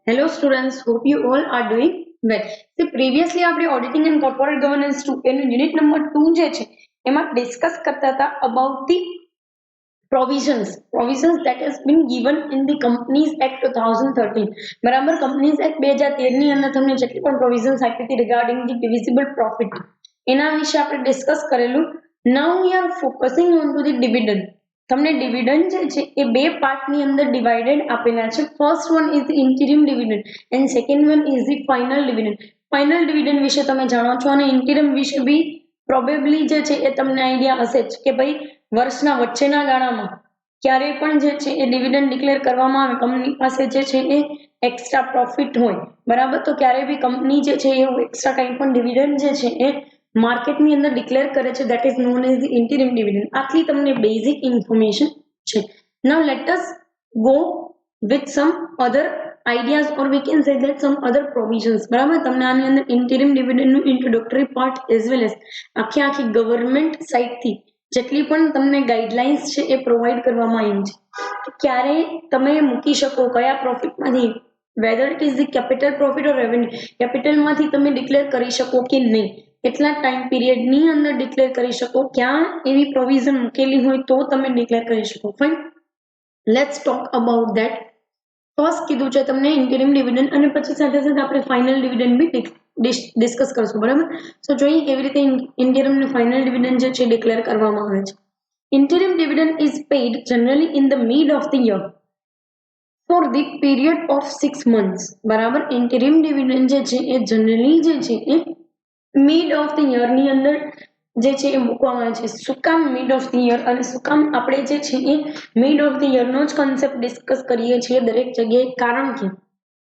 Hello students, hope you all are doing well. So previously આપણે auditing and corporate governance 2 એનું unit number 2 જે છે એમાં discuss કરતા હતા about the provisions that has been given in the Companies Act 2013. બરાબર Companies Act 2013 ની અંદર તમને જેટલી પણ provisions આપી હતી regarding the divisible profit એના વિશે આપણે ડિસ્કસ કરેલું. Now we are focusing on to the dividend. તમને ડિવિડન્ડ જે છે એ બે પાર્ટની અંદર ડિવાઇડેડ આપેલા છે. First one is the interim dividend and second one is the final dividend. Final dividend વિશે તમે જાણો છો અને ઇન્ટિરિમ વિશે બી પ્રોબેબલી જે છે એ તમને આઈડિયા હશે જ કે ભાઈ વર્ષના વચ્ચેના ગાળામાં ક્યારે પણ જે છે એ ડિવિડન્ડ ડિક્લેર કરવામાં આવે, કંપની પાસે જે છે એ એક્સ્ટ્રા પ્રોફિટ હોય બરાબર, તો ક્યારે બી કંપની જે છે એવું એક્સ્ટ્રા કંઈ પણ ડિવિડન્ડ જે છે એ માર્કેટની અંદર ડિક્લેર કરે છે, that is known as the interim dividend. આટલી તમને બેઝિક ઇન્ફોર્મેશન છે. Now let us go with some other ideas or we can say that some other provisions. બરાબર, તમને આની અંદર interim dividend નું introductory part as well as આખી government સાઇડથી જેટલી પણ તમને ગાઈડલાઇન્સ છે એ પ્રોવાઈડ કરવામાં આવી છે. ક્યારે તમે મૂકી શકો, કયા પ્રોફિટમાંથી, whether it is the capital profit or revenue, કેપિટલમાંથી તમે ડિક્લેર કરી શકો કે નહીં, કેટલા ટાઈમ પીરિયડની અંદર ડિક્લેર કરી શકો, ક્યાં એવી પ્રોવિઝન મૂકેલી હોય તો તમે ડિક્લેર કરી શકો. Fine, let's talk about that. First કીધું છે તમને ઇન્ટિરિમ ડિવિડન્ડ અને પછી સાથે સાથે આપણે ફાઇનલ ડિવિડન્ડ બી ડિસ્કસ કરશું. બરાબર, સો જોઈએ કેવી રીતે ઇન્ટિરિમ અને ફાઇનલ ડિવિડન્ડ જે છે ડિક્લેર કરવામાં આવે છે. Interim dividend is paid generally in the mid of the year for the period of 6 months. બરાબર, ઇન્ટિરિમ ડિવિડન્ડ જે છે એ જનરલી જે છે એ મિડ ઓફ ધ યર ની અંદર જે છે એ મૂકવામાં આવે છે. શું કામ મિડ ઓફ ધ યર અને શું કામ આપણે જે છે એ મિડ ઓફ ધ યર નો જ કોન્સેપ્ટ ડિસ્કસ કરીએ છીએ દરેક જગ્યાએ? કારણ કે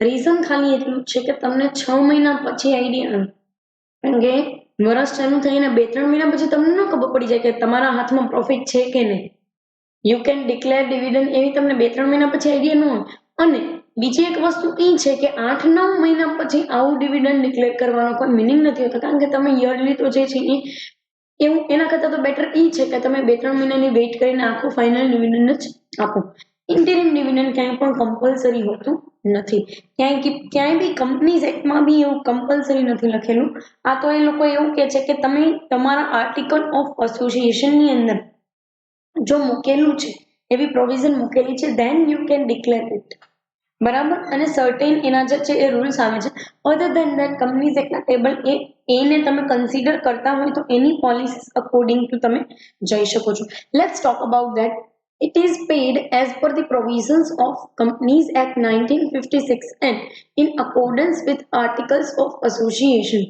રીઝન ખાલી એટલું છે કે તમને 6 મહિના પછી આઈડિયા આવે, કારણ કે વર્ષ ચાલુ થઈને 2-3 મહિના પછી તમને ન ખબર પડી જાય કે તમારા હાથમાં પ્રોફિટ છે કે નહીં. યુ કેન ડિક્લેર ડિવિડન્ડ એવી તમને 2-3 મહિના પછી આઈડિયા ન હોય. અને બીજી એક વસ્તુ એ છે કે 8-9 મહિના પછી આવું ડિવિડન્ડ ડિક્લેર કરવાનો કોઈ મિનિંગ નથી હોતો, કારણ કે તમે યરલી તો જે છે એ એવું એના કરતાં તો બેટર એ છે કે તમે 2-3 મહિનાની વેઇટ કરીને આખું ફાઇનલ ડિવિડન્ડ જ આપો. ઇન્ટિરિમ ડિવિડન્ડ ક્યાંય પણ કમ્પલસરી હોતું નથી. ક્યાંય બી કંપનીઝ એક્ટમાં બી એવું કમ્પલસરી નથી લખેલું. આ તો એ લોકો એવું કહે છે કે તમે તમારા આર્ટિકલ ઓફ એસોસિએશનની અંદર જો મૂકેલું છે, એવી પ્રોવિઝન મૂકેલી છે, then you can declare it. બરાબર, અને સર્ટેન એના જે છે એ રૂલ્સ આવે છે. અધર ધેન ધેટ કંપનીઝ એક્ટના ટેબલ એને તમે કન્સિડર કરતા હોય તો એની પોલિસીસ અકોર્ડિંગ ટુ તમે જઈ શકો છો. Let's talk about that. It is paid as per the provisions of Companies Act 1956 and in accordance with Articles of Association.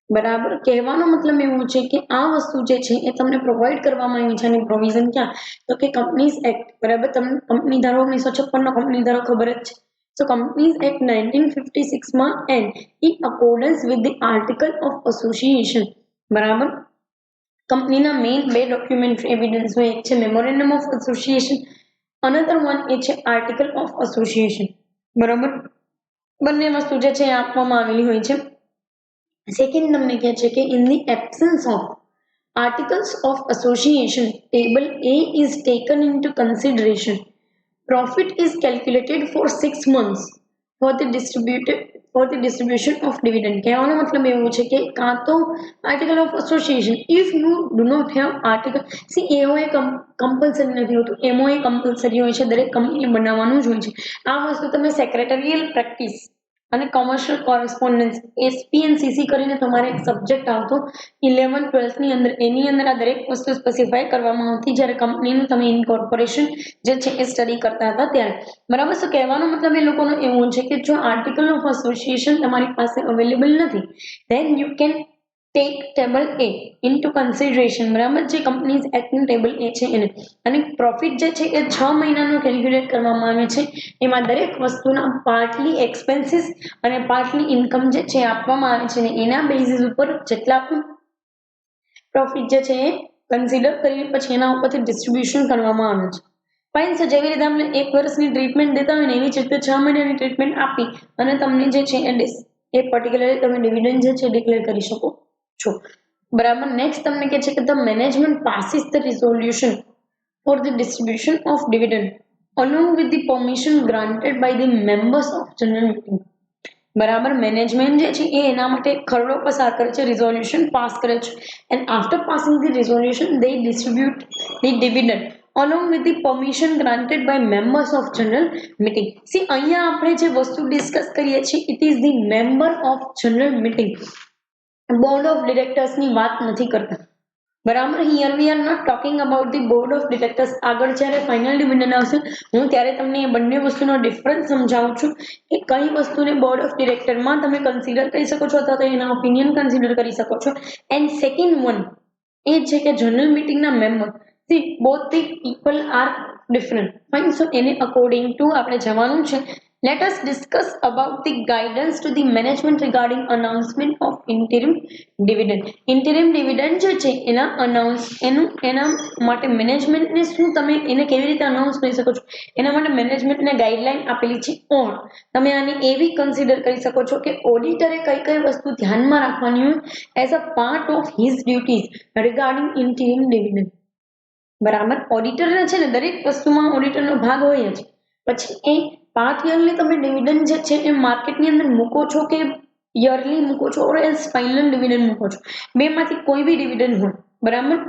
બરાબર, કહેવાનો મતલબ એવું છે કે આ વસ્તુ જે છે એ તમને પ્રોવાઈડ કરવામાં આવી છે. અને પ્રોવિઝન ક્યાં? તો કે કંપનીઝ એક્ટ. બરાબર, તમને કંપની ધારો 1956 નો કંપની ધારો ખબર જ છે. So Companies Act 1956 માં and in accordance with the Article of Association. બરાબર, કંપનીના મેઇન બે ડોક્યુમેન્ટરી એવિડન્સ હોય, એક છે memorandum of association, another one એ છે આર્ટિકલ ઓફ એસોસિએશન. બરાબર, બંને વસ્તુ જે છે આપવામાં આવેલી હોય છે. સેકન્ડ તમને કહે છે કે in the absence of articles of association table A is taken into consideration. Profit is calculated for 6 months for the distribution of dividend. કહેવાનો મતલબ એવું છે કે કાં તો article of association, if you do not have article, see AOA compulsory નથી હોતું, એમઓએ compulsory હોય છે, દરેક કંપની બનાવવાનું જ હોય છે. આ વસ્તુ તમે સેક્રેટરીયલ પ્રેક્ટિસ અને કોમર્શિયલ કોરેસ્પોન્ડન્સ SPNCC કરીને તમારે એક સબ્જેક્ટ આવતો 11-12 ની અંદર, એની અંદર આ દરેક વસ્તુ સ્પેસિફાય કરવામાં આવતી જ્યારે કંપનીનું તમે ઇન્કોર્પોરેશન જે છે એ સ્ટડી કરતા હતા ત્યારે. બરાબર, શું કહેવાનો મતલબ એ લોકોનો એવું છે કે જો આર્ટિકલ ઓફ એસોસિએશન તમારી પાસે અવેલેબલ નથી, then you can take table A into consideration. બરાબર, જે કંપનીઝ એક્ટનું ટેબલ A છે એને. અને પ્રોફિટ જે છે એ 6 મહિનાનું કેલ્ક્યુલેટ કરવામાં આવે છે. એમાં દરેક વસ્તુના પાર્ટલી એક્સપેન્સીસ અને પાર્ટલી ઇન્કમ જે છે આપવામાં આવે છે, ને એના બેઝિસ ઉપર જેટલા પણ પ્રોફિટ જે છે એ કન્સિડર કરી પછી એના ઉપરથી ડિસ્ટ્રીબ્યુશન કરવામાં આવે છે. ફાઇન, સો જેવી રીતે આપણે 1 વર્ષની ટ્રીટમેન્ટ દેતા હોય ને એવી જ રીતે 6 મહિનાની ટ્રીટમેન્ટ આપી અને તમને જે છે એ પર્ટિક્યુલરલી તમે ડિવિડન્ડ જે છે ડિક્લેર કરી શકો છો. બરાબર, નેક્સ્ટ તમને કહે છે કે the management passes the resolution for the distribution of dividend. along with the permission granted by the members of general meeting. બરાબર મેનેજમેન્ટ જે છે એ એના માટે ખરડો પસાર કરે છે, રિઝોલ્યુશન પાસ કરે છે, and after passing the resolution they distribute the dividend along with the permission granted by members of general meeting. See અહીંયા આપણે જે વસ્તુ ડિસ્કસ કરીએ છીએ it is the member of general meeting. Board of directors ની વાત નથી કરતા, બરાબર. Here we are not talking about the board of directors. આગળ જ્યારે ફાઇનલ ડિવિડન્ડ આવશે હું ત્યારે તમને એ બંને વસ્તુનો ડિફરન્સ સમજાવું છું કે કઈ વસ્તુને બોર્ડ ઓફ ડિરેક્ટરમાં તમે કન્સિડર કરી શકો છો અથવા તો એના ઓપિનિયન કન્સિડર કરી શકો છો. એન્ડ સેકન્ડ વન એ છે કે જનરલ મિટિંગના member, see both the people are different. Fine. So એને અકોર્ડિંગ ટુ આપણે જવાનું છે. Let us discuss about the guidance to the management regarding announcement of interim dividend. Interim dividend જે છે એના એના માટે મેનેજમેન્ટને શું તમે એને કેવી રીતે અનાઉન્સ કરી શકો છો એના માટે મેનેજમેન્ટને ગાઈડલાઈન આપેલી છે. ઓર તમે આને એવી કન્સિડર કરી શકો છો કે ઓડિટરે કઈ કઈ વસ્તુ ધ્યાનમાં રાખવાની હોય as a part of his duties regarding interim dividend. બરાબર. ઓડિટરને છે ને દરેક વસ્તુમાં ઓડિટરનો ભાગ હોય જ. પછી એ પાર્ટ યરલી તમે ડિવિડન્ડ જે છે એ માર્કેટની અંદર મૂકો છો કે યરલી મૂકો છો ઓર એલ્સ ફાઇનલ ડિવિડન્ડ મૂકો છો, બેમાંથી કોઈ બી ડિવિડન્ડ હોય. બરાબર.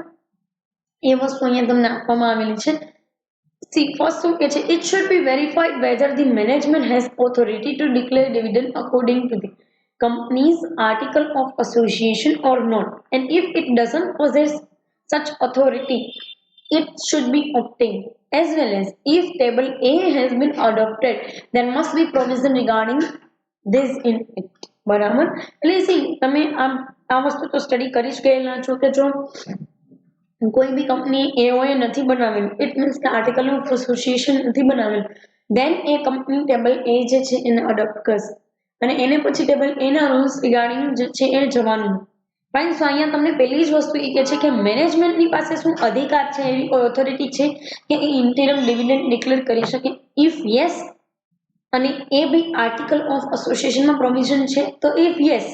એ વસ્તુ અહીંયા તમને આપવામાં આવેલી છે. સી ફર્સ્ટ શું કે છે, it should be verified whether the management has authority to declare dividend according to the company's article of association or not, and if it doesn't possess such authority it should be obtained. As well as if table A has been adopted there must be provision regarding this in it. બરાબર. એટલે C તમે આ વસ્તુ તો study કરી જ ગયેલા છો કે જો કોઈ બી કંપની એઓએ નથી બનાવેલું, ઇટ મીન્સ કે આર્ટિકલ ઓફ એસોસિએશન નથી બનાવેલું, દેન એ કંપની ટેબલ એ જે છે એને અડોપ્ટ કરશે અને એને પછી ટેબલ એના રૂલ્સ રિગાર્ડિંગ જે છે એ જવાનું. ફાઇન. સો અહીંયા તમને પહેલી જ વસ્તુ એ કહે છે કે મેનેજમેન્ટની પાસે શું અધિકાર છે, એવી કોઈ ઓથોરિટી છે કે એ ઇન્ટિરિમ ડિવિડન્ડ ડિક્લેર કરી શકે. ઇફ યસ અને એ બી આર્ટિકલ ઓફ એસોસિએશનમાં પ્રોવિઝન છે તો ઇફ યસ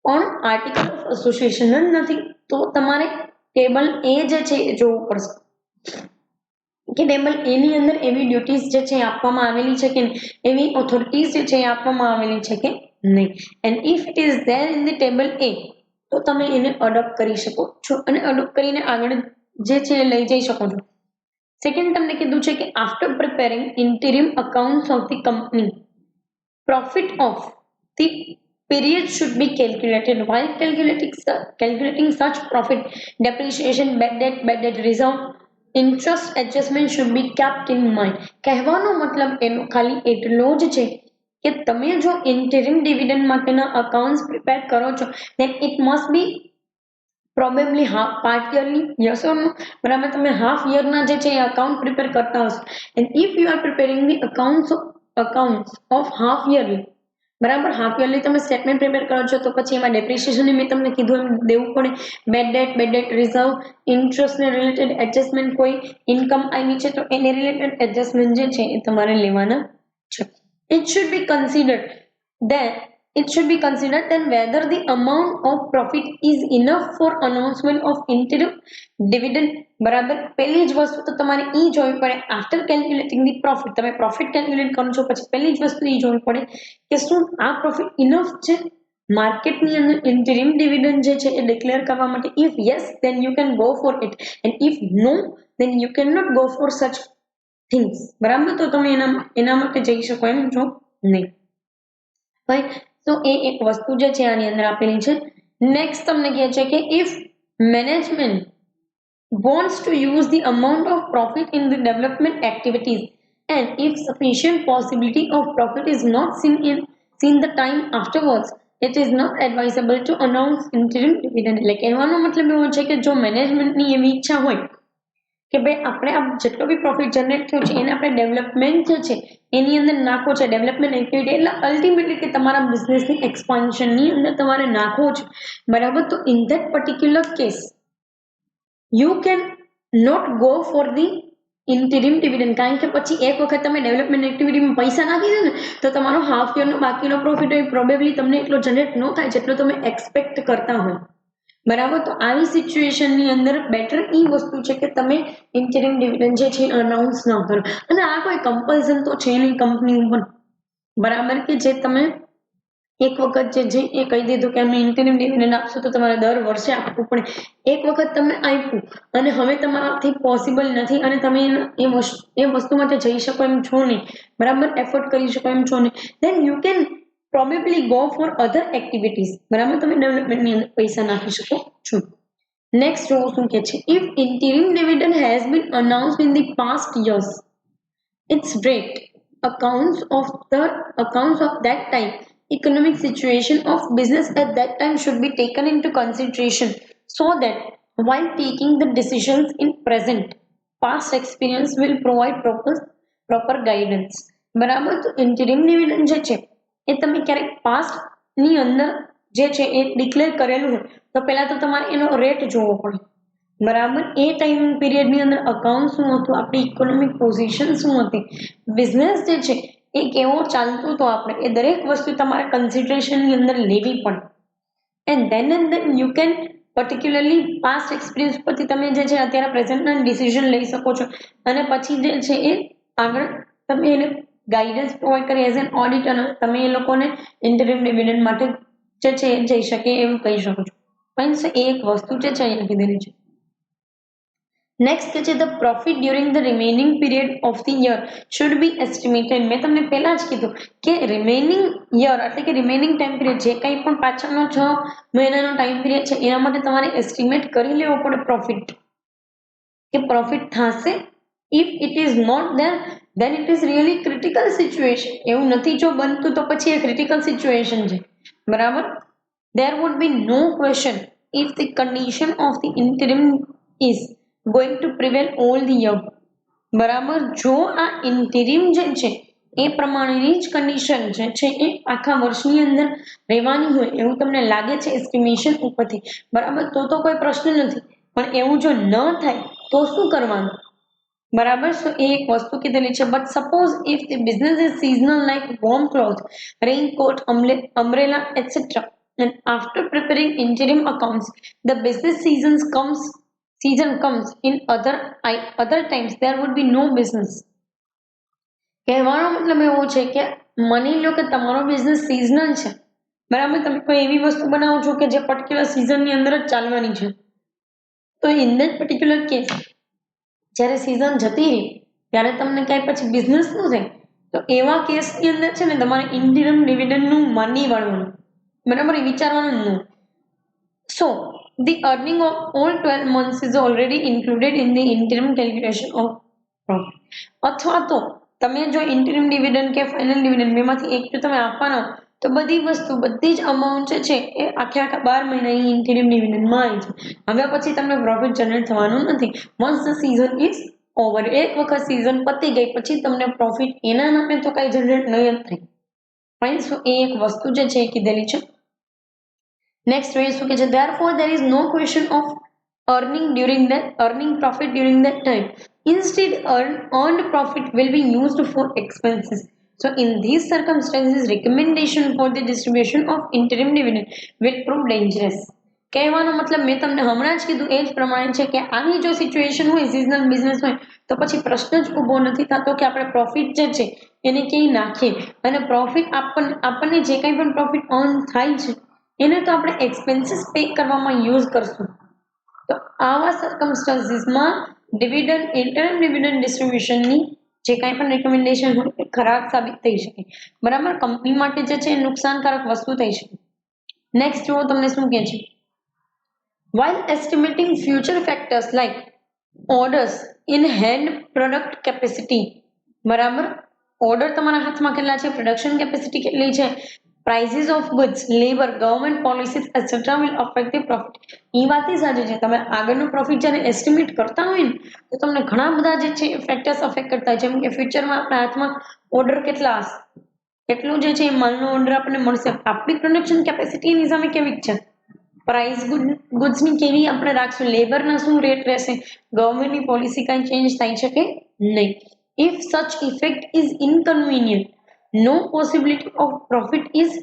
પણ આર્ટિકલ ઓફ એસોસિએશન જ નથી તો તમારે ટેબલ એ જે છે એ જોવું પડશે કે ટેબલ એ ની અંદર એવી ડ્યુટીઝ જે છે આપવામાં આવેલી છે કે એવી ઓથોરિટીઝ જે છે આપવામાં આવેલી છે કે નહીં. And if it is there in the table એ તો તમે એને અડોપ્ટ કરી શકો છો અને અડોપ્ટ કરીને આગળ જે છે લઈ જઈ શકો છો. સેકન્ડ તમને કીધું છે કે after preparing interim accounts of the company profit of the period should be calculated. While calculating such profit, depreciation, bad debt reserve, interest adjustment should be kept in mind. કહેવાનો મતલબ એનો ખાલી એટલો જ છે કે તમે જો ઇન્ટિરિમ ડિવિડન્ડ માટેના અકાઉન્ટ્સ પ્રિપેર કરો છો then it must be probably part yearly, yes or no. બરાબર. તમે હાફ યરના જે છે એ અકાઉન્ટ પ્રિપેર કરતા હશો and if you are preparing the accounts of half yearly, બરાબર, હાફ યરલી તમે સ્ટેટમેન્ટ પ્રિપેર કરો છો તો પછી એમાં ડેપ્રિસિએશન મેં તમને કીધું એમ દેવું પડે, બેડ ડેટ રિઝર્વ, ઇન્ટરેસ્ટ ને રિલેટેડ એડજસ્ટમેન્ટ, કોઈ ઇન્કમ આવી છે તો એને રિલેટેડ એડજસ્ટમેન્ટ જે છે એ તમારે લેવાના છે. It should be considered then whether the amount of profit is enough for announcement of interim dividend. બરાબર. પહેલી જ વસ્તુ તો તમારે ઈ જોવી પડે આફ્ટર કેલ્ક્યુલેટિંગ ધી પ્રોફિટ. તમે પ્રોફિટ કેલ્ક્યુલેટ કરો છો પછી પહેલી જ વસ્તુ ઈ જોવી પડે કે શું આ પ્રોફિટ ઇનફ છે માર્કેટની અંદર ઇન્ટિરિમ ડિવિડન્ડ જે છે એ ડિક્લેર કરવા માટે. If yes then you can go for it and if no then you cannot go for such things. બરાબર. તો તમે એના માટે જઈ શકો એમ જો નહીં. રાઈટ. તો એ એક વસ્તુ જે છે આની અંદર આપેલી છે. નેક્સ્ટ તમને કહે છે કે if management wants to use the amount of profit in the development activities and if sufficient possibility of profit is not seen the time afterwards it is not advisable to announce interim dividend. એટલે કહેવાનો મતલબ એવો છે કે જો મેનેજમેન્ટની એવી ઈચ્છા હોય કે ભાઈ આપણે આ જેટલો બી પ્રોફિટ જનરેટ થયો છે એને આપણે ડેવલપમેન્ટ જે છે એની અંદર નાખવો છે, ડેવલપમેન્ટ એક્ટિવિટી એટલે અલ્ટિમેટલી કે તમારા બિઝનેસની એક્સપાન્શનની અંદર તમારે નાખવો છે. બરાબર. તો in that particular case you can not go for the interim dividend કારણ કે પછી એક વખત તમે ડેવલપમેન્ટ એક્ટિવિટીમાં પૈસા નાખી દો ને તો તમારો હાફ યરનો બાકીનો પ્રોફિટ હોય પ્રોબેબલી તમને એટલો જનરેટ ન થાય જેટલો તમે એક્સપેક્ટ કરતા હોય. બરાબર. તો આવી સિચ્યુએશનની અંદર બેટર એ વસ્તુ છે કે તમે ઇન્ટરિમ ડિવિડન્ડ જે છે અનાઉન્સ ન કરો. અને આ કોઈ કમ્પલ્સન તો છે નહીં કંપની ઉપર, બરાબર, કે જે તમે એક વખત જે એ કહી દીધું કે અમે ઇન્ટરિમ ડિવિડન્ડ આપશું તો તમારે દર વર્ષે આપવું પડે. એક વખત તમે આપ્યું અને હવે તમારાથી પોસિબલ નથી અને તમે એ વસ્તુ માટે જઈ શકો એમ છો નહીં, બરાબર, એફર્ટ કરી શકો એમ છો નહીં, then you can probably go for other activities, બરાબર, તમે ડેવલપમેન્ટની અંદર પૈસા નાખી શકો છો. નેક્સ્ટ જો શું કે છે, if interim dividend has been announced in the past years, its rate accounts of that time economic situation of business at that time should be taken into consideration, so that while taking the decisions in present, past experience will provide proper guidance. બરાબર. તો interim dividend જે છે એ તમે ક્યારેક past ની અંદર જે છે એ ડિક્લેર કરેલું હોય તો પહેલા તો તમારે એનો રેટ જોવો પડે, બરાબર. એ ટાઈમ પીરિયડની અંદર અકાઉન્ટ શું હતું, આપણી ઇકોનોમિક પોઝિશન શું હતી, બિઝનેસ જે છે એ કેવો ચાલતો હતો, આપણે એ દરેક વસ્તુ તમારે કન્સિડરેશનની અંદર લેવી પડે. And then you can particularly past experience પરથી તમે જે છે અત્યારે પ્રેઝન્ટના ડિસિઝન લઈ શકો છો અને પછી જે છે એ આગળ તમે એને ગાઈડન્સ પ્રોવાઈડ કરી એઝ એન ઓડિટર તમે એ લોકોને ઇન્ટરિમ ડિવિડન્ડ માટે જે છે એ જઈ શકે એવું કહી શકો છો. મીન્સ એ એક વસ્તુ જે છે અહીંયા કીધેલી છે. નેક્સ્ટ કે છે the profit during the remaining period of the year should be estimated. મેં તમને પહેલા જ કીધું કે રિમેનિંગ યર એટલે કે રિમેનિંગ ટાઈમ પીરિયડ જે કંઈ પણ પાછળનો 6 મહિનાનો ટાઈમ પીરિયડ છે એના માટે તમારે એસ્ટિમેટ કરી લેવો પડે પ્રોફિટ, કે પ્રોફિટ થશે. If it is not there then it is really critical situation. એવું નથી જો બનતું તો પછી એ ક્રિટિકલ સિચ્યુએશન છે, બરાબર. there would be no question if the condition of the interim is going to prevail all the year, બરાબર. જો આ ઇન્ટરિમ જે છે એ પ્રમાણેની જ કન્ડિશન જે છે એ આખા વર્ષની અંદર રહેવાની હોય એવું તમને લાગે છે એસ્ટિમેશન ઉપરથી, બરાબર, તો કોઈ પ્રશ્ન નથી. પણ એવું જો ન થાય તો શું કરવાનું, બરાબર. સો એ એક વસ્તુ કીધેલી છે. But suppose if the business is seasonal like warm cloth, raincoat, umbrella etc, and after preparing interim accounts the business season comes in other times, there would be no business. કહેવાનો મતલબ એવો છે કે માની લો કે તમારો બિઝનેસ સિઝનલ છે, બરાબર, તમે કોઈ એવી વસ્તુ બનાવો છો કે જે પર્ટિક્યુલર સિઝનની અંદર જ ચાલવાની છે, તો ઇન ધેટ પર્ટિક્યુલર કેસ જ્યારે સિઝન જતી રહી ત્યારે તમને ક્યાંય પછી બિઝનેસ ન થાય તો એવા કેસની અંદર છે ને તમારે ઇન્ટરિમ ડિવિડન્ડનું માની વાળવાનું, બરાબર, એ વિચારવાનું નહીં. સો the earning of all 12 months is already included in the interim calculation of profit. અથવા તો તમે જો ઇન્ટરિમ ડિવિડન્ડ કે ફાઇનલ ડિવિડન્ડ બેમાંથી એક જો તમે આપવાના તો બધી જ અમાઉન્ટ જે છે એ આખા 12 મહિનાની ઇન્ટરિમ ડિવિડન્ડમાં આવી છે. હવે પછી તમને પ્રોફિટ જનરેટ થવાનું નથી. Once the season is over, એક વખત સીઝન પતી ગઈ પછી તમને પ્રોફિટ એના નામે તો કઈ જનરેટ નહીં જ થાય. ફાઇન. સો એ એક વસ્તુ જે છે એ કીધેલી છે. નેક્સ્ટ જોઈએ શું કે છે, therefore there is no question of earning profit during that time. Instead, earned profit will be used for expenses. So in these circumstances, recommendation for the distribution of interim dividend will prove dangerous. કહેવાનો મતલબ મેં તમને હમણાં જ કીધું એ જ પ્રમાણે છે કે આની જો સિચ્યુએશન હોય, સિઝનલ બિઝનેસ હોય, તો પછી પ્રશ્ન જ ઊભો નથી થતો કે આપણે પ્રોફિટ જે છે એને ક્યાંય નાખીએ, અને પ્રોફિટ આપણને જે કંઈ પણ પ્રોફિટ અર્ન થાય છે એને તો આપણે એક્સપેન્સીસ પે કરવામાં યુઝ કરશું. તો આવા સર્કમસ્ટન્સીસમાં ઇન્ટરિમ ડિવિડન્ડ ડિસ્ટ્રીબ્યુશનની જે કાંઈ પણ રેકમેન્ડેશન હોય એ ખરાબ સાબિત થઈ શકે, બરાબર, કંપની માટે જે છે નુકસાનકારક વસ્તુ થઈ શકે. નેક્સ્ટ જુઓ તમને શું કહે છે, while estimating future factors like orders in hand, product capacity, બરાબર, ઓર્ડર તમારા હાથમાં કેટલા છે, પ્રોડક્શન કેપેસિટી કેટલી છે, prices of goods, labor, government policies etc will affect the profit. એ વાત સાચી છે. તમે આગળનું પ્રોફિટ જ્યારે એસ્ટિમેટ કરતા હોય ને તો તમને ઘણા બધા જે છે ફેક્ટર્સ અફેક્ટ કરતા હોય, જેમ કે ફ્યુચરમાં આપણા હાથમાં ઓર્ડર કેટલા હશે, કેટલું જે છે એ માલનો ઓર્ડર આપણને મળશે, આપણી પ્રોડક્શન કેપેસિટી એની સામે કેવી છે, પ્રાઇસ ગુડ્સની કેવી આપણે રાખશું, લેબરના શું રેટ રહેશે, ગવર્મેન્ટની પોલિસી કાંઈ ચેન્જ થઈ શકે નહીં. If such effect is inconvenient, no possibility of profit is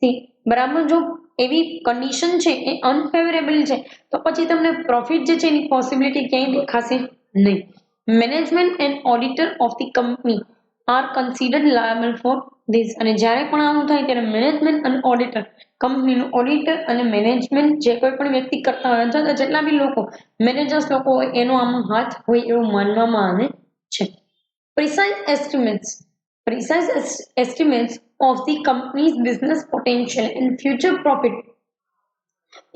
see, બરાબર. જો એવી કન્ડિશન છે એ અનફેવરેબલ છે તો પછી તમને પ્રોફિટ જે છે એની પોસિબિલિટી ક્યાંય દેખાશે નહીં. Management and auditor of the company are considered liable for this. અને જ્યારે પણ આવું થાય ત્યારે મેનેજમેન્ટ અને ઓડિટર, કંપનીનું ઓડિટર અને મેનેજમેન્ટ જે કોઈ પણ વ્યક્તિ કરતા હોય અથવા જેટલા બી લોકો મેનેજર્સ લોકો હોય એનો આમાં હાથ હોય એવું માનવામાં આવે છે. Precise estimates of the company's business potential and future profit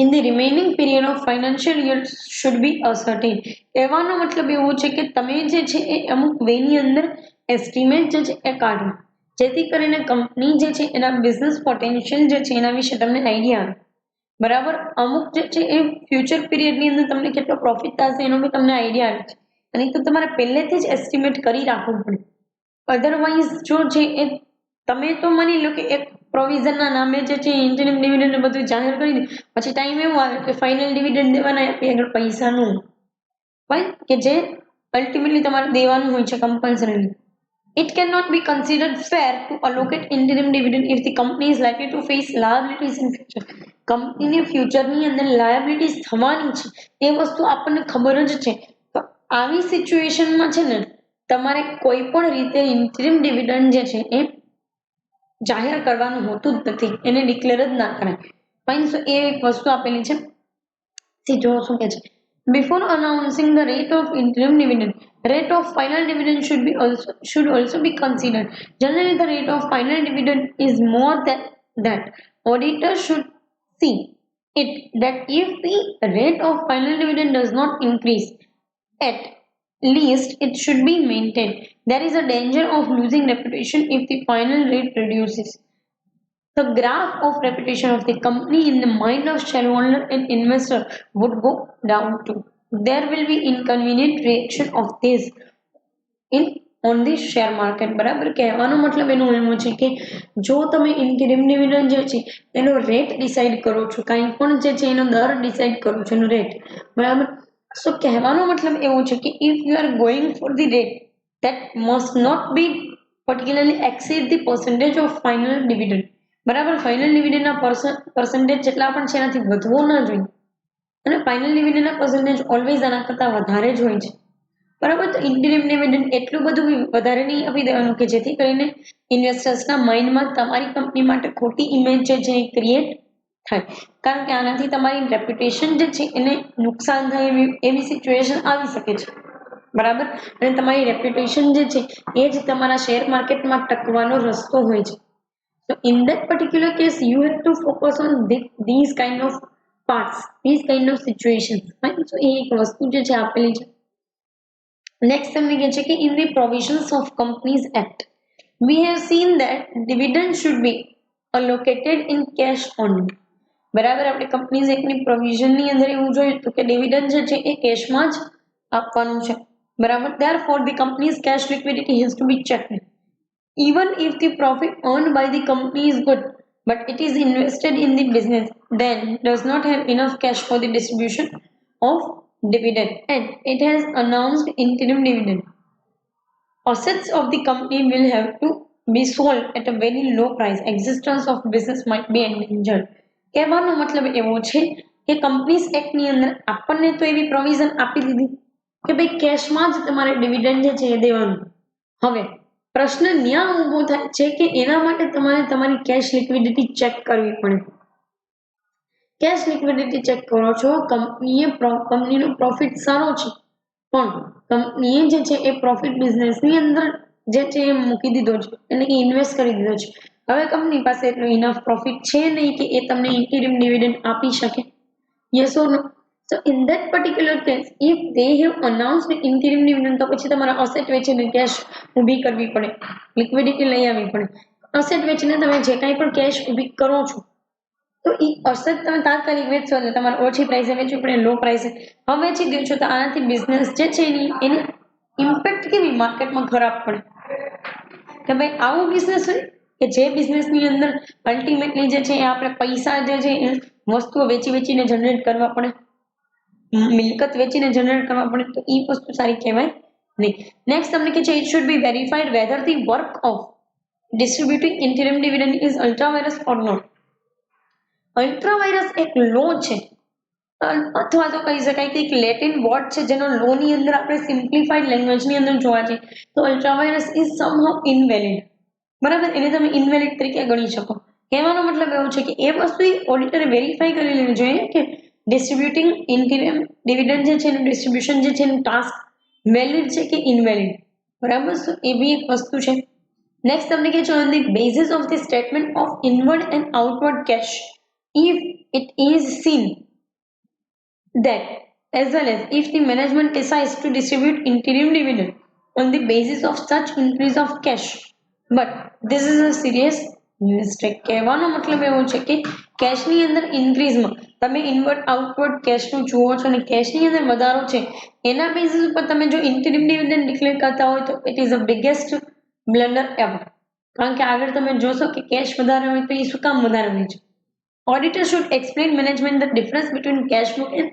in the remaining period of financial year should be ascertained. કહેવાનો મતલબ એવો છે કે તમે જે છે એ અમુક વેની અંદર એસ્ટિમેટ જે છે એ કાઢો જેથી કરીને કંપની જે છે એના બિઝનેસ પોટેન્શિયલ જે છે એના વિશે તમને આઈડિયા આવે. બરાબર, અમુક જે છે એ ફ્યુચર પીરિયડની અંદર તમને કેટલો પ્રોફિટ થશે એનો બી તમને આઈડિયા આવે છે અને તો તમારે પહેલેથી જ એસ્ટિમેટ કરી રાખવું પડે. અધરવાઇઝ જો છે એ તમે તો માની લો કે એક પ્રોવિઝનના નામે જે છે ઇન્ટરિમ ડિવિડન્ડ બધું જાહેર કરી દે પછી ટાઈમ એવો આવે કે ફાઇનલ ડિવિડન્ડ દેવાના આપી આગળ પૈસાનું ફાઇન કે જે અલ્ટિમેટલી તમારે દેવાનું હોય છે કમ્પલસરીલી. It cannot be considered fair to allocate interim dividend if the company is likely to face liabilities in future. કંપનીની ફ્યુચરની અંદર લાયબિલિટીઝ થવાની છે એ વસ્તુ આપણને ખબર જ છે. તો આવી સિચ્યુએશનમાં છે ને તમારે કોઈ પણ રીતે ઇન્ટરિમ ડિવિડન્ડ જે છે એ જાહેર કરવાનું હોતું જ નથી, એને ડિક્લેર જ ના કરાય. ફાઇન, સો એ એક વસ્તુ આપેલી છે. જો શું કે છે, before announcing the rate of interim dividend, rate of final dividend should also be considered. Generally, the rate of final dividend is more than that. Auditor should see it that if the rate of final dividend does not increase, at least it should be maintained. There is a danger of losing reputation if the final rate reduces. The graph of reputation of the company in the mind of shareholder and investor would go down too. There will be inconvenient reaction of this in on the share market. બરાબર, કહેવાનો મતલબ એનો એવો છે કે જો તમે interim dividend જે છે એનો રેટ ડિસાઇડ કરો છો, કાંઈ પણ જે છે એનો દર ડિસાઇડ કરો છો એનો રેટ, બરાબર. સો કહેવાનો મતલબ એવો છે કે if you are going for the rate that must not be particularly exceed the percentage of final dividend. બરાબર, ફાઇનલ ડિવિડન્ડના પર્સન્ટેજ જેટલા પણ છે એનાથી વધવો ના જોઈએ અને ફાઇનલ ડિવિડન્ડના પર્સન્ટેજ ઓલવેઝ આના કરતાં વધારે જ હોય છે. બરાબર, તો ઇન્ટરિમ ડિવિડન્ડ એટલું બધું વધારે નહીં આપી દેવાનું કે જેથી કરીને ઇન્વેસ્ટર્સના માઇન્ડમાં તમારી કંપની માટે ખોટી ઇમેજ જે છે એ ક્રિએટ થાય, કારણ કે આનાથી તમારી રેપ્યુટેશન જે છે એને નુકસાન થાય એવી સિચ્યુએશન આવી શકે છે. બરાબર, અને તમારી રેપ્યુટેશન જે છે એ જ તમારા શેર માર્કેટમાં ટકવાનો રસ્તો હોય છે. So in that particular case, you have to focus on these kind of parts, these kind of situations. Right? So એ એક વસ્તુ જે છે આપેલી છે. Next તમને કહે છે કે in the provisions of Companies Act, we have seen that dividend should be allocated in cash only. બરાબર, આપણે કંપનીઝ એક્ટની પ્રોવિઝનની અંદર એવું જોયું હતું કે ડિવિડન્ડ જે છે એ કેશમાં જ આપવાનું છે. બરાબર, therefore the company's cash liquidity has to be checked. Even if the profit earned by the company is good, but it is invested in the business, then does not have enough cash for the distribution of dividend, and it has announced interim dividend. Assets of the company will have to be sold at a very low price. Existence of business might be endangered. કહેવાનો મતલબ એવો છે કે companies એક્ટની અંદર આપણને તો એવી provision આપી દીધી કે ભાઈ કેશમાં જ તમારે ડિવિડન્ડ જે છે એ દેવાનું. હવે પ્રશ્ન ન્યા ઊભો થાય છે કે એના માટે તમારે તમારી કેશ લિક્વિડિટી ચેક કરવી પડે. કેશ લિક્વિડિટી ચેક કરો છો, કંપનીનો પ્રોફિટ સારો છે પણ કંપનીએ જે છે એ પ્રોફિટ બિઝનેસની અંદર જે છે એ મૂકી દીધો છે, એટલે કે ઇન્વેસ્ટ કરી દીધો છે. હવે કંપની પાસે એટલો ઇનફ પ્રોફિટ છે નહીં કે એ તમને ઇન્ટિરિમ ડિવિડન્ડ આપી શકે. Yes or no? So in that particular case, if they have announced interim dividend, તો પછી તમારે અસેટ વેચીને કેશ ઊભી કરવી પડે, લિક્વિડિટી લઈ આવવી પડે. અસેટ વેચીને તમે જે કાંઈ પણ કેશ ઊભી કરો છો તો એ અસેટ તમે તાત્કાલિક વેચશો એટલે તમારે ઓછી પ્રાઇસે વેચવી પડે, લો પ્રાઇસે. હવે વેચી દો છો તો આનાથી બિઝનેસ જે છે એની ઇમ્પેક્ટ કેવી માર્કેટમાં ખરાબ પડે કે ભાઈ આવું બિઝનેસ હોય કે જે બિઝનેસની અંદર અલ્ટિમેટલી જે છે એ આપણે પૈસા જે છે એ વસ્તુઓ વેચીને જનરેટ કરવા પડે, મિલકત વેચીને જનરેટ કરવા પડે, તો એ વસ્તુ સારી કહેવાય નહીં. નેક્સ્ટ તમને કે છે it should be verified whether the work of distributing interim dividend is ultra-virus or not. Ultra virus એક લો છે, અથવા તો કહી શકાય કે એક લેટિન વર્ડ છે જેનો લો ની અંદર આપણે સિમ્પ્લિફાઈડ લેંગ્વેજ ની અંદર જોવા જઈએ તો અલ્ટ્રા વાયરસ ઇઝ સમહાઉ ઇનવેલિડ, બરાબર, એને તમે ઇનવેલિડ તરીકે ગણી શકો. કહેવાનો મતલબ એવું છે કે એ વસ્તુ ઓડિટરે વેરીફાઈ કરી લેવી જોઈએ કે ડિસ્ટ્રીબ્યુટિંગ ઇન્ટિરિયમ ડિવિડન્ડ જે છે એનું ડિસ્ટ્રીબ્યુશન જે છે એનું ટાસ્ક વેલિડ છે કે ઇનવેલિડ, બરાબર. તો એ બી એક વસ્તુ છે. નેક્સ્ટ તમને કહે છે on the basis of the statement of inward and outward cash if it is seen that as well as if the management decides to distribute interim dividend on the basis of such increase of cash, but this is a serious mistake. કહેવાનો મતલબ એવો છે કે cache ની અંદર ઇન્ક્રીઝમાં તમે inward outward cache નું જુઓ છો અને કેશ ની અંદર વધારો છે એના બેસિસ ઉપર તમે જો ઇન્ટરિમ ડિવિડન્ડ ડિક્લેર કરતા હોય તો it is a biggest blunder ever, કારણ કે આગળ તમે જોશો કે કેશ વધારે હોય તો એ શું કામ વધારે હોય છે. Auditor should explain management the difference between cash book and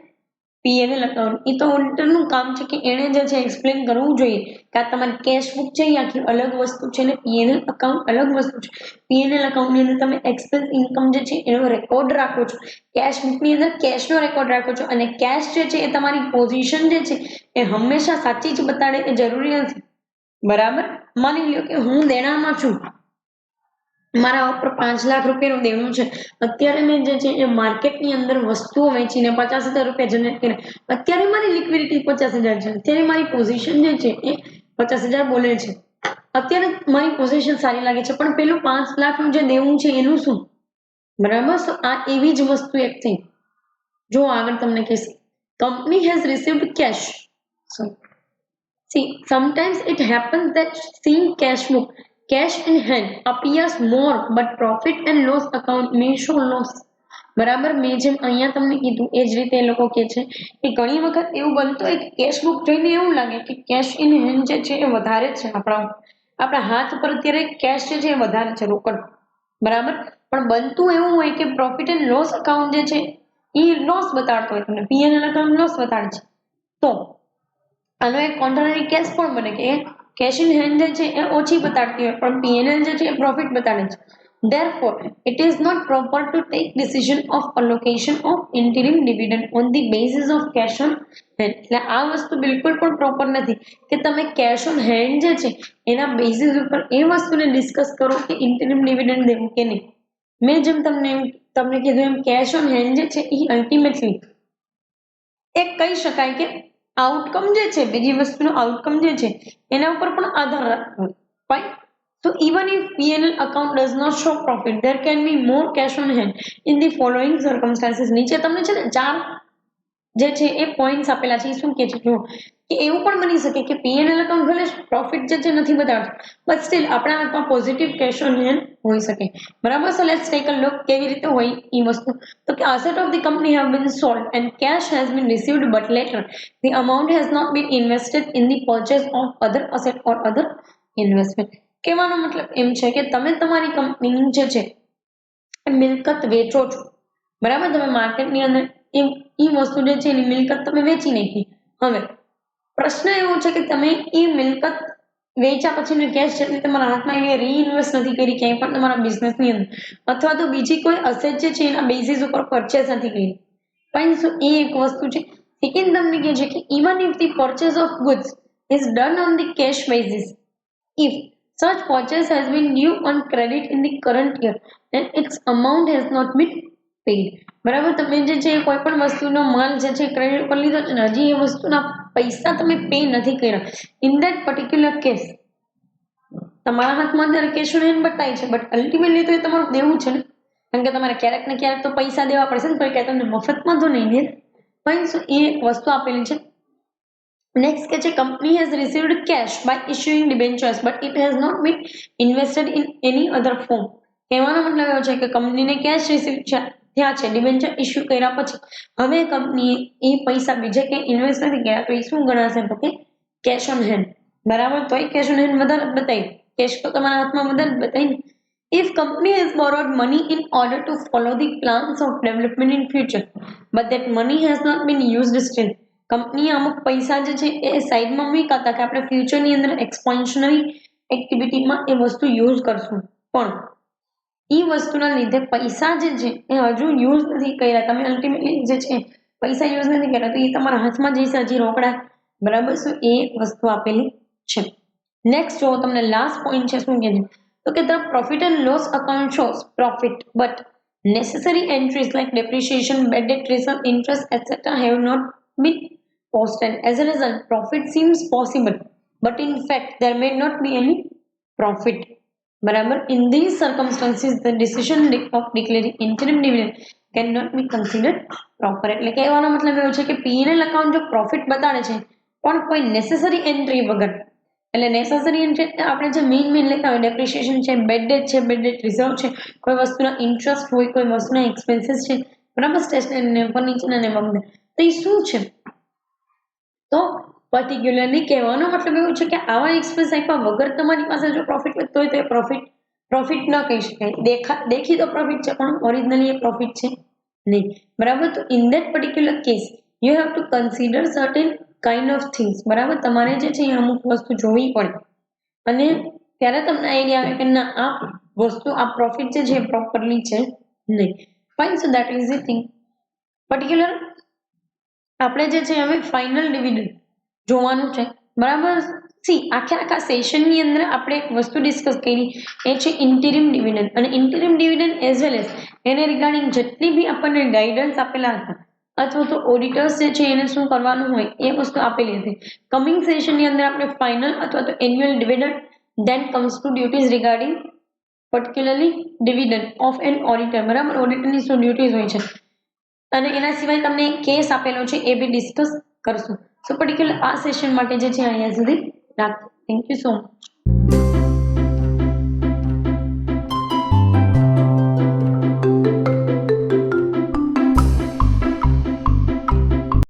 P&L account. એ તો ઓડિટર નું કામ છે કે એને જે છે એક્સપ્લેન કરવું જોઈએ કે આ તમારી કેશ બુક છે એ આખી અલગ વસ્તુ છે ને P&L અકાઉન્ટ અલગ વસ્તુ છે. P&L અકાઉન્ટ ની અંદર તમે એક્સપેન્સ ઇન્કમ જે છે એનો રેકોર્ડ રાખો છો, કેશ બુક ની અંદર કેશ નો રેકોર્ડ રાખો છો અને કેશ જે છે એ તમારી પોઝિશન જે છે એ હંમેશા સાચી જ બતાડે એ જરૂરી નથી, બરાબર. માની લ્યો કે હું દેણામાં છું, મારા ઉપર 5 લાખ રૂપિયાનું દેણું છે, અત્યારે મેં જે છે એ માર્કેટની અંદર વસ્તુઓ વેચીને 50,000 રૂપિયા જનરેટ કરીને અત્યારે મારી લિક્વિડિટી 50,000 છે, અત્યારે મારી પોઝિશન જે છે એ 50,000 બોલે છે, અત્યારે મારી પોઝિશન સારી લાગે છે, પણ પેલું 5 લાખનું જે દેવું છે એનું શું, બરાબર. તો આ એવી જ વસ્તુ એક થઈ. જો આગળ તમને કહીશ company has received cash. See, sometimes it happens that seeing cash in hand appears more, but profit and loss account may show loss. બરાબર, મેં જેમ અહીંયા તમને કીધું એ જ રીતે એ લોકો કહે છે કે ઘણી વખત એવું બનતું હોય કે કેશ બુક જોઈને એવું લાગે કે કેશ ઇન હેન્ડ જે છે એ વધારે છે, આપણા હાથ ઉપર અત્યારે કેશ જે છે એ વધારે છે રોકડ, બરાબર, પણ બનતું એવું હોય કે પ્રોફિટ એન્ડ લોસ અકાઉન્ટ જે છે એ લોસ બતાડતો હોય, તમને P&L અકાઉન્ટ લોસ બતાડે છે. તો આનો એક કોન્ટ્રારી કેસ પણ બને કે કેશ ઇન હેન્ડ જે છે એ ઓછી બતાડતી હોય પણ P&L જે છે એ પ્રોફિટ બતાડે છે. Therefore, it is not proper to take decision of allocation of interim dividend on the basis of cash on hand. એટલે આ વસ્તુ બિલકુલ પણ પ્રોપર નથી કે તમે કેશ ઓન હેન્ડ જે છે એના બેસિસ ઉપર એ વસ્તુને ડિસ્કસ કરો કે ઇન્ટરિમ ડિવિડન્ડ દેવું કે નહીં. મેં જેમ તમને કીધું એમ કેશ ઓન હેન્ડ જે છે એ અલ્ટિમેટલી એક કહી શકાય કે આઉટકમ જે છે, બીજી વસ્તુનો આઉટકમ જે છે એના ઉપર પણ આધાર રાખવો. Fine. So even if P&L account does not show profit, there can be more cash on hand in the following circumstances. નીચે તમને છે ને 4 જે છે એ પોઈન્ટ્સ આપેલા છે, શું કે છે જો કે એવું પણ બની શકે કે P&L account ભલે પ્રોફિટ જે છે નથી બતાવતું બટ સ્ટીલ આપણા હાથમાં પોઝિટિવ કેશ ઓન હેન્ડ હોઈ શકે, બરાબર. So let's take a look કેવી રીતે હોય એ વસ્તુ. તો કે asset of the company have been sold and cash has been received but later the amount has not been invested in the purchase of other asset or other investment. કહેવાનો મતલબ એમ છે કે તમે તમારી કંપની જે છે મિલકત વેચો છો, બરાબર, તમે માર્કેટની અંદર એ વસ્તુ જે છે એની મિલકત તમે વેચી નાખી. હવે પ્રશ્ન એવો છે કે તમે એ મિલકત વેચ્યા પછીનો કેશ જેટલી તમારા હાથમાં એવી રીઇન્વેસ્ટ નથી કરી ક્યાંય પણ તમારા બિઝનેસની અંદર, અથવા તો બીજી કોઈ અસેટ જે છે એના બેઝિસ ઉપર પરચેસ નથી કરી. ફાઇન. સો એ એક વસ્તુ છે. સેકન્ડ તમને કહે છે કે even if the purchase of goods is done on the cash basis, if such purchase has been due on credit in the current year and its amount has not been paid. બરાબર, તમે જે છે કોઈ પણ વસ્તુનો માલ જે છે ક્રેડિટ પર લીધો છે ને હજી એ વસ્તુના પૈસા તમે પે નથી કર્યા, ઇન ધેટ પર્ટિક્યુલર કેસ તમારા હાથમાં અત્યારે કેશ ઓન હેન્ડ બતાય છે બટ અલ્ટિમેટલી તો એ તમારું દેવું છે ને, કારણ કે તમારે ક્યારેક ને ક્યારેક તો પૈસા દેવા પડશે ને, કોઈ તમને મફતમાં તો નહીં દે. ફાઇન. સો એ એક વસ્તુ આપેલી છે. Next કે છે company has received cash by issuing debentures but it has not been invested in any other form. કહેવાનો મતલબ એવો છે કે કંપનીને કેશ રિસીવ થયા છે ડિબેન્ચર ઇશ્યુ કર્યા પછી, હવે કંપનીએ એ પૈસા બીજે ક્યાંય ઇન્વેસ્ટ નથી કર્યા તો એ શું ગણાશે તો કે કેશ ઓન હેન્ડ, બરાબર. તો એ કેશ ઓન હેન્ડ વધારે બતાવી, કેશ તો તમારા હાથમાં વધારે બતાવી. If company has borrowed money in order to follow the plans of development in future but that money has not been used still, કંપનીએ અમુક પૈસા જે છે એ સાઈડમાં મૂક્યા હતા કે આપણે ફ્યુચરની અંદર એક્સપાન્શનરી એક્ટિવિટીમાં એ વસ્તુ યુઝ કરશું, પણ એ વસ્તુના લીધે પૈસા જે છે એ હજુ યુઝ નથી કર્યા, તમે અલ્ટિમેટલી જે છે પૈસા યુઝ નથી કર્યા, તો એ તમારા હાથમાં જઈશે હજી રોકડા, બરાબર. સો એ એક વસ્તુ આપેલી છે. નેક્સ્ટ જો તમને લાસ્ટ પોઈન્ટ છે શું કે છે, તો કે the profit and loss account shows profit but necessary entries like depreciation, bad debt reserve, interest, etc. have not been posted. As a result, profit seems possible, but in fact, there may not be any profit. બરાબર. In these circumstances, the decision of declaring interim dividend cannot be considered proper. એટલે કહેવાનો મતલબ એવો છે કે P&L account જો profit બતાડે છે પણ કોઈ નેસેસરી એન્ટ્રી વગર, એટલે નેસેસરી એન્ટ્રી આપણે જે મેઇન લેતા હોય ડેપ્રિસિએશન છે, બેડ ડેટ છે, બેડ ડેટ રિઝર્વ છે, કોઈ વસ્તુના ઇન્ટરેસ્ટ હોય, કોઈ વસ્તુના એક્સપેન્સીસ છે, બરાબર, સ્ટેશનરી ફર્નિચરના ને વગેરે, તો એ શું છે, તો પર્ટિક્યુલરલી કહેવાનો મતલબ એવું છે કે આવા એક્સપેન્સ આપ્યા વગર તમારી પાસે જો પ્રોફિટ વધતો હોય તો એ પ્રોફિટ ન કહી શકાય. દેખી તો પ્રોફિટ છે પણ ઓરિજિનલી એ પ્રોફિટ છે નહીં, બરાબર. તો in that particular case you have to consider certain kind of things, બરાબર. તમારે જે છે એ અમુક વસ્તુ જોવી પડે અને ત્યારે તમને આઈડિયા આવે કે ના આ વસ્તુ આ પ્રોફિટ જે છે પ્રોપરલી છે નહીં. Fine. So that is the thing. Particular આપણે જે છે હવે ફાઇનલ ડિવિડન્ડ જોવાનું છે, બરાબર. સી આખા સેશનની અંદર આપણે એક વસ્તુ ડિસ્કસ કરી એ છે ઇન્ટિરિમ ડિવિડન્ડ, અને ઇન્ટિરિમ ડિવિડન્ડ એઝ વેલ એઝ એને રિગાર્ડિંગ જેટલી બી આપણને ગાઈડન્સ આપેલા હતા અથવા તો ઓડિટર્સ જે છે એને શું કરવાનું હોય એ વસ્તુ આપેલી હતી. કમિંગ સેશનની અંદર આપણે ફાઇનલ અથવા તો annual dividend, then comes to duties regarding particularly dividend of an auditor, બરાબર. ઓડિટરની શું ડ્યુટીઝ હોય છે અને એના સિવાય તમને કેસ આપેલો છે એ બી ડિસ્કસ કરશું. સો પર્ટિક્યુલર આ સેશન માટે જે છે અહીંયા સુધી રાખો. Thank you so much.